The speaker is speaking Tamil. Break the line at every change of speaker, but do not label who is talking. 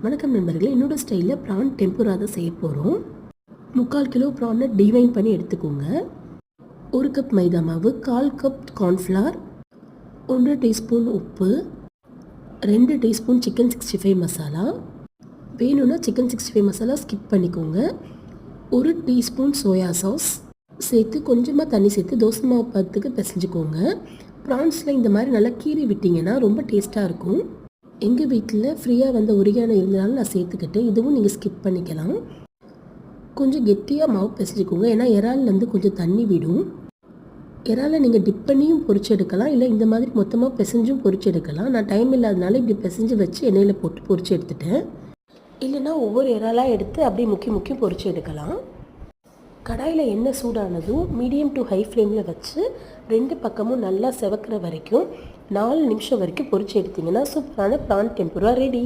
வணக்கம் நண்பர்களே, என்னோடய ஸ்டைலில் ப்ரான் டெம்புரா தான் செய்ய போகிறோம். 3/4 கிலோ ப்ரானை டிவைன் பண்ணி எடுத்துக்கோங்க. 1 கப் மைதா மாவு, 1/4 கப் கார்ன்ஃப்ளவர், 1 டீஸ்பூன் உப்பு, 2 டீஸ்பூன் சிக்கன் 65 மசாலா. வேணும்னா சிக்கன் 65 மசாலா ஸ்கிப் பண்ணிக்கோங்க. 1 டீஸ்பூன் சோயா சாஸ் சேர்த்து கொஞ்சமாக தண்ணி சேர்த்து தோசை மாவு பதத்துக்கு பிசைஞ்சுக்கோங்க. ப்ரான்ஸில் இந்த மாதிரி நல்லா கீறி விட்டிங்கன்னா ரொம்ப டேஸ்ட்டாக இருக்கும். எங்கள் வீட்டில் ஃப்ரீயாக வந்த ஒரிகானோ இருந்தனால நான் சேர்த்துக்கிட்டேன். இதுவும் நீங்கள் ஸ்கிப் பண்ணிக்கலாம். கொஞ்சம் கெட்டியாக மாவு பிசைஞ்சுக்கோங்க, ஏன்னா இறால்லேருந்து கொஞ்சம் தண்ணி விடும். இறாலை நீங்கள் டிப் பண்ணியும் பொரிச்சு எடுக்கலாம், இல்லை இந்த மாதிரி மொத்தமாக பிசைஞ்சும் பொரிச்சு எடுக்கலாம். நான் டைம் இல்லாதனால இப்படி பிசைஞ்சு வச்சு எண்ணெயில் போட்டு பொரிச்சு எடுத்துட்டேன். இல்லைன்னா ஒவ்வொரு இறாலாக எடுத்து அப்படியே முக்கி பொரிச்சு எடுக்கலாம். கடாயில் எண்ணெய் சூடானதும் மீடியம் டு ஹை ஃப்ளேமில் வச்சு 2 பக்கமும் நல்லா செவக்கிற வரைக்கும் 4 நிமிஷம் வரைக்கும் பொரிச்சு எடுத்திங்கன்னா சூப்பரான ப்ரான் டெம்புரா ரெடி.